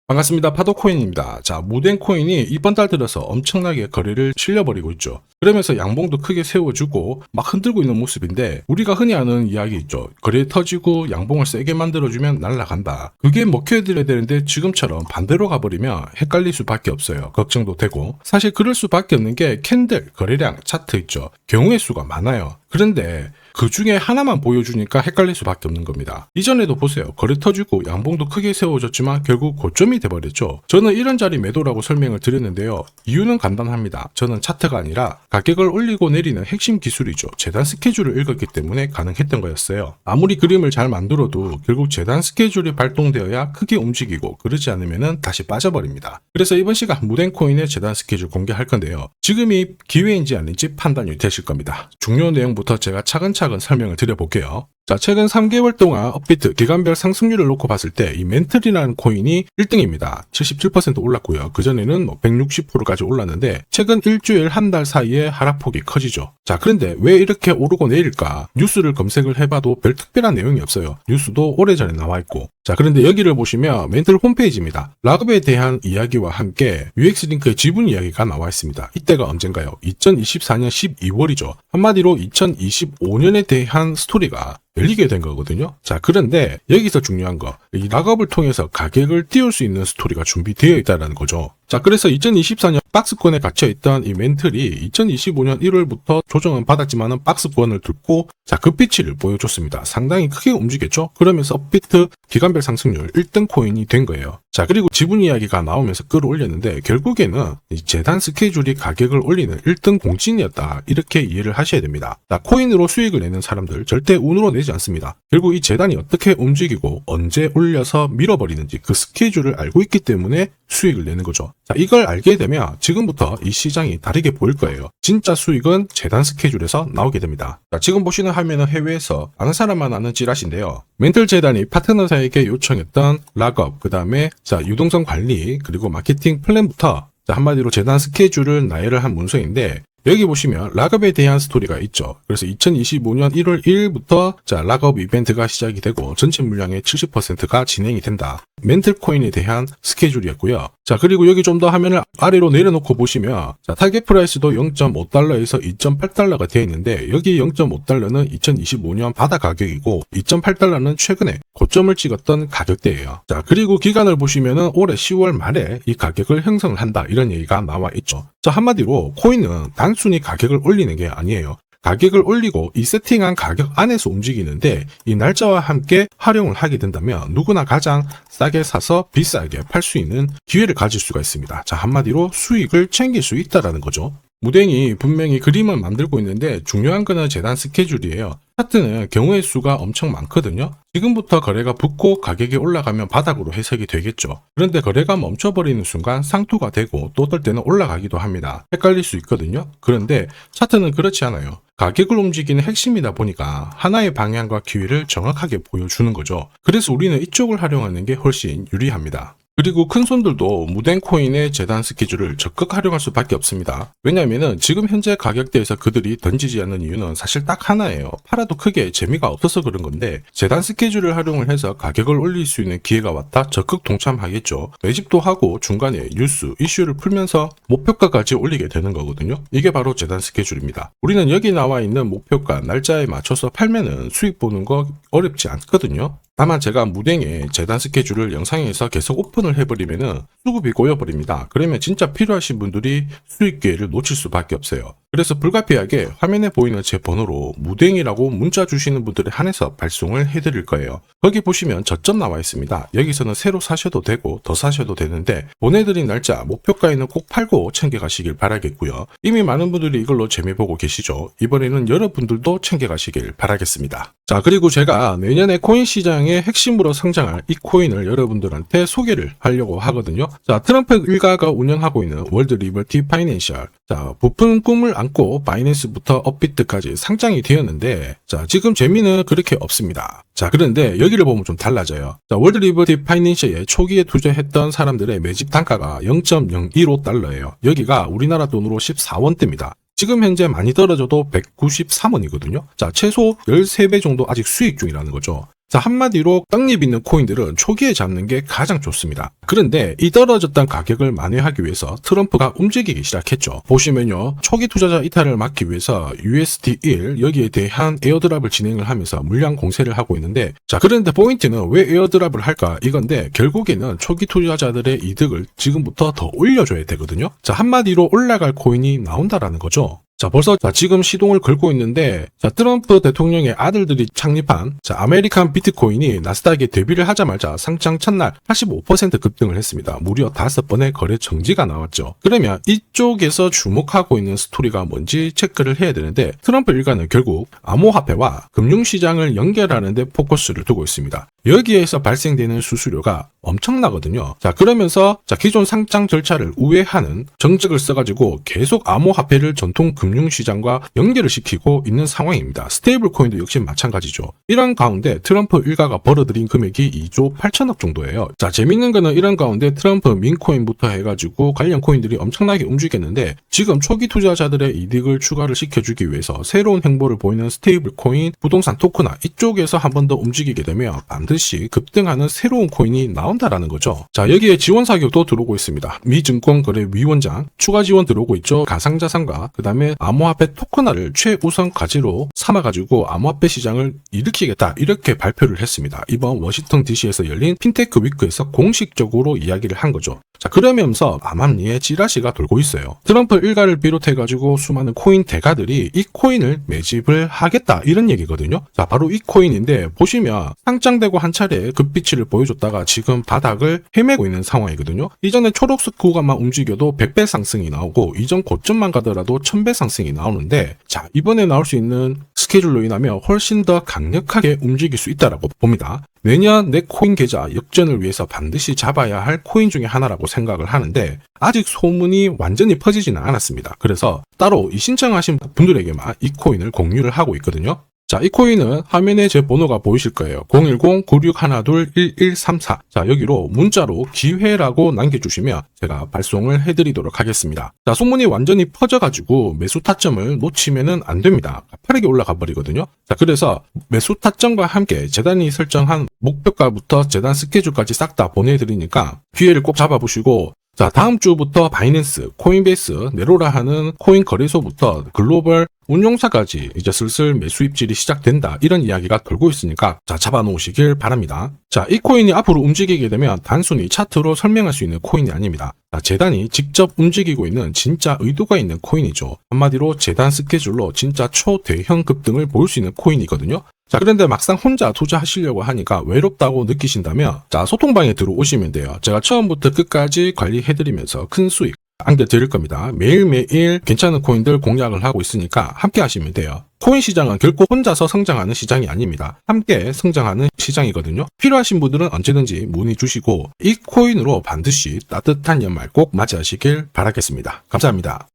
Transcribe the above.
반갑습니다. 파도코인입니다. 자, 무덴코인이 이번 달 들어서 엄청나게 거래를 실려버리고 있죠. 그러면서 양봉도 크게 세워주고 막 흔들고 있는 모습인데, 우리가 흔히 아는 이야기 있죠. 거래 터지고 양봉을 세게 만들어주면 날아간다. 그게 먹혀드려야 되는데 지금처럼 반대로 가버리면 헷갈릴 수밖에 없어요. 걱정도 되고. 사실 그럴 수밖에 없는 게 캔들, 거래량, 차트 있죠. 경우의 수가 많아요. 그런데 그 중에 하나만 보여주니까 헷갈릴 수밖에 없는 겁니다. 이전에도 보세요. 거래 터지고 양봉도 크게 세워졌지만 결국 고점이 돼버렸죠. 저는 이런 자리 매도라고 설명을 드렸는데요. 이유는 간단합니다. 저는 차트가 아니라 가격을 올리고 내리는 핵심 기술이죠. 재단 스케줄을 읽었기 때문에 가능했던 거였어요. 아무리 그림을 잘 만들어도 결국 재단 스케줄이 발동되어야 크게 움직이고, 그러지 않으면 다시 빠져버립니다. 그래서 이번 시간 무덴코인의 재단 스케줄 공개할 건데요. 지금이 기회인지 아닌지 판단이 되실 겁니다. 중요한 내용부터 제가 차근차근 설명을 드려볼게요. 자, 최근 3개월 동안 업비트 기간별 상승률을 놓고 봤을 때 이 멘틀이라는 코인이 1등입니다. 77% 올랐고요. 그전에는 160%까지 올랐는데 최근 일주일 한 달 사이에 하락폭이 커지죠. 자, 그런데 왜 이렇게 오르고 내릴까? 뉴스를 검색을 해봐도 별 특별한 내용이 없어요. 뉴스도 오래전에 나와있고. 자, 그런데 여기를 보시면 멘틀 홈페이지입니다. 락업에 대한 이야기와 함께 UX링크의 지분 이야기가 나와 있습니다. 이때가 언젠가요? 2024년 12월이죠. 한마디로 2025년에 대한 스토리가 열리게 된 거거든요. 자, 그런데 여기서 중요한 거, 이 락업을 통해서 가격을 띄울 수 있는 스토리가 준비되어 있다는 거죠. 자, 그래서 2024년 박스권에 갇혀있던 이 멘틀이 2025년 1월부터 조정은 받았지만은 박스권을 뚫고 자, 급비치를 보여줬습니다. 상당히 크게 움직였죠. 그러면서 업비트 기간별 상승률 1등 코인이 된 거예요. 자, 그리고 지분 이야기가 나오면서 끌어올렸는데 결국에는 이 재단 스케줄이 가격을 올리는 1등 공신이었다. 이렇게 이해를 하셔야 됩니다. 자, 코인으로 수익을 내는 사람들 절대 운으로 내지 않습니다. 결국 이 재단이 어떻게 움직이고 언제 올려서 밀어버리는지 그 스케줄을 알고 있기 때문에 수익을 내는 거죠. 자, 이걸 알게 되면 지금부터 이 시장이 다르게 보일 거예요. 진짜 수익은 재단 스케줄에서 나오게 됩니다. 자, 지금 보시는 화면은 해외에서 아는 사람만 아는 찌라시인데요. 멘틀 재단이 파트너사에게 요청했던 락업, 그 다음에 자, 유동성 관리, 그리고 마케팅 플랜부터 자, 한마디로 재단 스케줄을 나열을 한 문서인데, 여기 보시면 락업에 대한 스토리가 있죠. 그래서 2025년 1월 1일부터 자, 락업 이벤트가 시작이 되고 전체 물량의 70%가 진행이 된다. 멘틀 코인에 대한 스케줄이었고요. 자, 그리고 여기 좀 더 화면을 아래로 내려놓고 보시면 자, 타겟 프라이스도 0.5달러에서 2.8달러가 되어 있는데, 여기 0.5달러는 2025년 바다 가격이고 2.8달러는 최근에 고점을 찍었던 가격대예요. 자, 그리고 기간을 보시면은 올해 10월 말에 이 가격을 형성을 한다. 이런 얘기가 나와 있죠. 자, 한마디로 코인은 단순히 가격을 올리는 게 아니에요. 가격을 올리고 이 세팅한 가격 안에서 움직이는데, 이 날짜와 함께 활용을 하게 된다면 누구나 가장 싸게 사서 비싸게 팔 수 있는 기회를 가질 수가 있습니다. 자, 한마디로 수익을 챙길 수 있다라는 거죠. 무댕이 분명히 그림을 만들고 있는데 중요한 거는 재단 스케줄이에요. 차트는 경우의 수가 엄청 많거든요. 지금부터 거래가 붙고 가격이 올라가면 바닥으로 해석이 되겠죠. 그런데 거래가 멈춰버리는 순간 상투가 되고 또 어떨 때는 올라가기도 합니다. 헷갈릴 수 있거든요. 그런데 차트는 그렇지 않아요. 가격을 움직이는 핵심이다 보니까 하나의 방향과 기회를 정확하게 보여주는 거죠. 그래서 우리는 이쪽을 활용하는 게 훨씬 유리합니다. 그리고 큰손들도 무덴코인의 재단 스케줄을 적극 활용할 수밖에 없습니다. 왜냐하면 지금 현재 가격대에서 그들이 던지지 않는 이유는 사실 딱 하나예요. 팔아도 크게 재미가 없어서 그런 건데, 재단 스케줄을 활용을 해서 가격을 올릴 수 있는 기회가 왔다 적극 동참하겠죠. 매집도 하고 중간에 뉴스, 이슈를 풀면서 목표가까지 올리게 되는 거거든요. 이게 바로 재단 스케줄입니다. 우리는 여기 나와 있는 목표가 날짜에 맞춰서 팔면은 수익 보는 거 어렵지 않거든요. 다만 제가 무댕의 재단 스케줄을 영상에서 계속 오픈을 해버리면은 수급이 꼬여버립니다. 그러면 진짜 필요하신 분들이 수익 기회를 놓칠 수밖에 없어요. 그래서 불가피하게 화면에 보이는 제 번호로 무댕이라고 문자 주시는 분들에 한해서 발송을 해드릴 거예요. 거기 보시면 저점 나와 있습니다. 여기서는 새로 사셔도 되고 더 사셔도 되는데, 보내드린 날짜 목표가에는 꼭 팔고 챙겨가시길 바라겠고요. 이미 많은 분들이 이걸로 재미보고 계시죠. 이번에는 여러분들도 챙겨가시길 바라겠습니다. 자, 그리고 제가 내년에 코인 시장의 핵심으로 성장할 이 코인을 여러분들한테 소개를 하려고 하거든요. 자, 트럼프 일가가 운영하고 있는 월드 리버티 파이낸셜. 자, 부푼 꿈을 안고 바이낸스부터 업비트까지 상장이 되었는데, 자, 지금 재미는 그렇게 없습니다. 자, 그런데 여기를 보면 좀 달라져요. 자, 월드 리버티 파이낸셜에 초기에 투자했던 사람들의 매집 단가가 0.015달러예요. 여기가 우리나라 돈으로 14원대입니다. 지금 현재 많이 떨어져도 193원이거든요. 자, 최소 13배 정도 아직 수익 중이라는 거죠. 자, 한마디로 떡잎 있는 코인들은 초기에 잡는 게 가장 좋습니다. 그런데 이 떨어졌던 가격을 만회하기 위해서 트럼프가 움직이기 시작했죠. 보시면요, 초기 투자자 이탈을 막기 위해서 USD1 여기에 대한 에어드랍을 진행을 하면서 물량 공세를 하고 있는데, 자, 그런데 포인트는 왜 에어드랍을 할까 이건데, 결국에는 초기 투자자들의 이득을 지금부터 더 올려줘야 되거든요. 자, 한마디로 올라갈 코인이 나온다라는 거죠. 자, 벌써 지금 시동을 걸고 있는데, 자, 트럼프 대통령의 아들들이 창립한 아메리칸 비트코인이 나스닥에 데뷔를 하자마자 상장 첫날 85% 급등을 했습니다. 무려 5번의 거래 정지가 나왔죠. 그러면 이쪽에서 주목하고 있는 스토리가 뭔지 체크를 해야 되는데, 트럼프 일가는 결국 암호화폐와 금융시장을 연결하는 데 포커스를 두고 있습니다. 여기에서 발생되는 수수료가 엄청나거든요. 자, 그러면서 기존 상장 절차를 우회하는 정책을 써가지고 계속 암호화폐를 전통 금융시장과 연결을 시키고 있는 상황입니다. 스테이블 코인도 역시 마찬가지죠. 이런 가운데 트럼프 일가가 벌어들인 금액이 2조 8천억 정도예요. 자, 재밌는 거는 이런 가운데 트럼프 민코인부터 해가지고 관련 코인들이 엄청나게 움직였는데, 지금 초기 투자자들의 이득을 추가를 시켜주기 위해서 새로운 행보를 보이는 스테이블 코인, 부동산 토크나 이쪽에서 한 번 더 움직이게 되면 반드시 급등하는 새로운 코인이 나온다라는 거죠. 자, 여기에 지원 사격도 들어오고 있습니다. 미 증권거래위원장 추가 지원 들어오고 있죠. 가상자산과 그 다음에 암호화폐 토큰화를 최우선 과제로 삼아가지고 암호화폐 시장을 일으키겠다, 이렇게 발표를 했습니다. 이번 워싱턴 DC에서 열린 핀테크 위크에서 공식적으로 이야기를 한 거죠. 자, 그러면서 암암리에 찌라시가 돌고 있어요. 트럼프 일가를 비롯해가지고 수많은 코인 대가들이 이 코인을 매집을 하겠다, 이런 얘기거든요. 자, 바로 이 코인인데, 보시면 상장되고 한 차례 급비치를 보여줬다가 지금 바닥을 헤매고 있는 상황이거든요. 이전에 초록색 구간만 움직여도 100배 상승이 나오고, 이전 고점만 가더라도 1000배 상승이 나오는데, 자, 이번에 나올 수 있는 스케줄로 인하면 훨씬 더 강력하게 움직일 수 있다라고 봅니다. 내년 내 코인 계좌 역전을 위해서 반드시 잡아야 할 코인 중에 하나라고 생각을 하는데, 아직 소문이 완전히 퍼지지는 않았습니다. 그래서 따로 이 신청하신 분들에게만 이 코인을 공유를 하고 있거든요. 자, 이 코인은 화면에 제 번호가 보이실 거예요. 010-9612-1134. 자, 여기로 문자로 기회라고 남겨주시면 제가 발송을 해드리도록 하겠습니다. 자, 소문이 완전히 퍼져가지고 매수 타점을 놓치면은 안 됩니다. 빠르게 올라가 버리거든요. 자, 그래서 매수 타점과 함께 재단이 설정한 목표가부터 재단 스케줄까지 싹 다 보내드리니까 기회를 꼭 잡아보시고, 자, 다음 주부터 바이낸스, 코인베이스, 네로라 하는 코인 거래소부터 글로벌 운용사까지 이제 슬슬 매수 입질이 시작된다, 이런 이야기가 돌고 있으니까 자, 잡아놓으시길 바랍니다. 자, 이 코인이 앞으로 움직이게 되면 단순히 차트로 설명할 수 있는 코인이 아닙니다. 자, 재단이 직접 움직이고 있는 진짜 의도가 있는 코인이죠. 한마디로 재단 스케줄로 진짜 초대형 급등을 보일 수 있는 코인이거든요. 자, 그런데 막상 혼자 투자하시려고 하니까 외롭다고 느끼신다면, 자, 소통방에 들어오시면 돼요. 제가 처음부터 끝까지 관리해드리면서 큰 수익 안겨드릴 겁니다. 매일매일 괜찮은 코인들 공략을 하고 있으니까 함께 하시면 돼요. 코인 시장은 결코 혼자서 성장하는 시장이 아닙니다. 함께 성장하는 시장이거든요. 필요하신 분들은 언제든지 문의 주시고, 이 코인으로 반드시 따뜻한 연말 꼭 맞이하시길 바라겠습니다. 감사합니다.